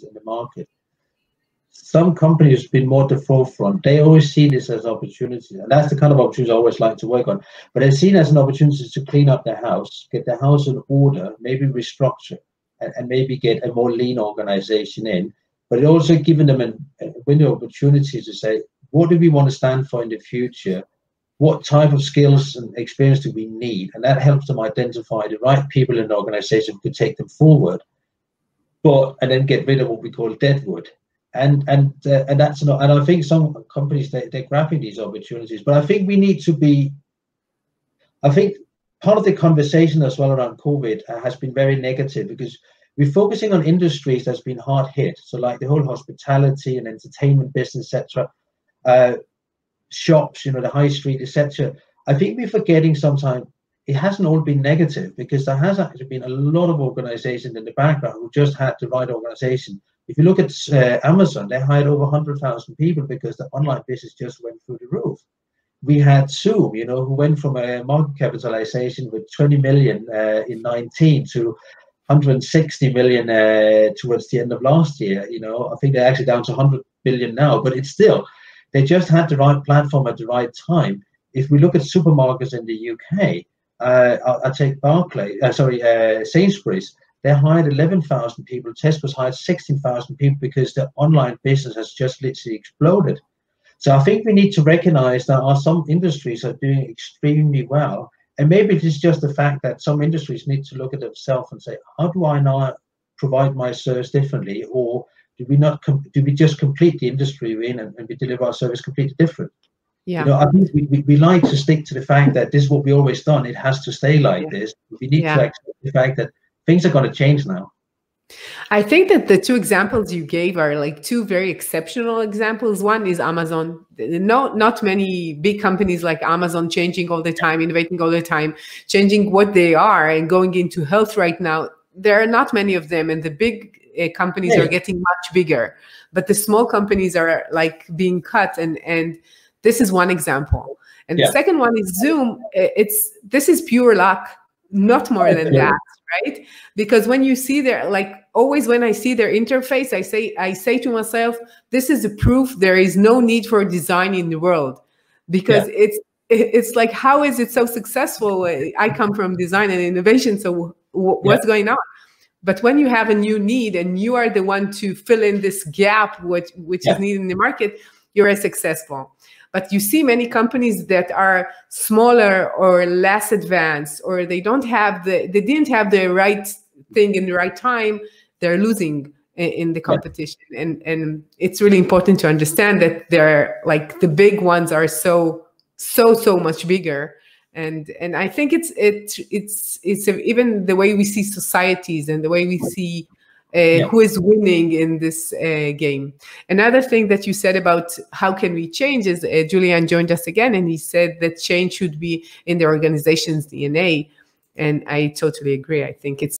in the market. Some companies have been more at the forefront. They always see this as opportunities, and that's the kind of opportunities I always like to work on. But they're seen as an opportunity to clean up their house, get their house in order, maybe restructure, and maybe get a more lean organization in. But it also given them a window of opportunity to say, what do we want to stand for in the future? What type of skills and experience do we need? And that helps them identify the right people in the organization who could take them forward, and then get rid of what we call deadwood. And that's not. And I think some companies they're grabbing these opportunities. But I think we need to be. I think part of the conversation as well around COVID has been very negative, because we're focusing on industries that's been hard hit. So like the whole hospitality and entertainment business, etc. Shops, the high street, etc. I think we're forgetting sometimes it hasn't all been negative, because there has actually been a lot of organizations in the background who just had the right organization. If you look at Amazon, they hired over 100,000 people because the online business just went through the roof. We had Zoom, who went from a market capitalization with 20 million in 19 to 160 million towards the end of last year. I think they're actually down to 100 billion now, but it's still, they just had the right platform at the right time. If we look at supermarkets in the UK, I'll take Sainsbury's. They hired 11,000 people. Tesco's hired 16,000 people because the online business has just literally exploded. So I think we need to recognize that some industries are doing extremely well. And maybe it is just the fact that some industries need to look at themselves and say, how do I now provide my service differently? Or do we just complete the industry we're in and we deliver our service completely different? Yeah. I think we like to stick to the fact that this is what we've always done. It has to stay like this. We need to accept the fact that things are going to change now. I think that the two examples you gave are like two very exceptional examples. One is Amazon. Not many big companies like Amazon changing all the time, innovating all the time, changing what they are and going into health right now. There are not many of them, and the big companies are getting much bigger, but the small companies are like being cut, and this is one example. And the second one is Zoom. This is pure luck, not more than that, right? Because when you see their, like always when I see their interface, I say to myself, this is a proof there is no need for design in the world, because it's like, how is it so successful? I come from design and innovation, so what's going on? But when you have a new need and you are the one to fill in this gap, which is needed in the market, you're successful. But you see many companies that are smaller or less advanced, or they didn't have the right thing in the right time, they're losing in the competition. And it's really important to understand that they're like the big ones are so much bigger. And I think it's even the way we see societies and the way we see who is winning in this game. Another thing that you said about how can we change is Julian joined us again, and he said that change should be in the organization's DNA. And I totally agree. I think it's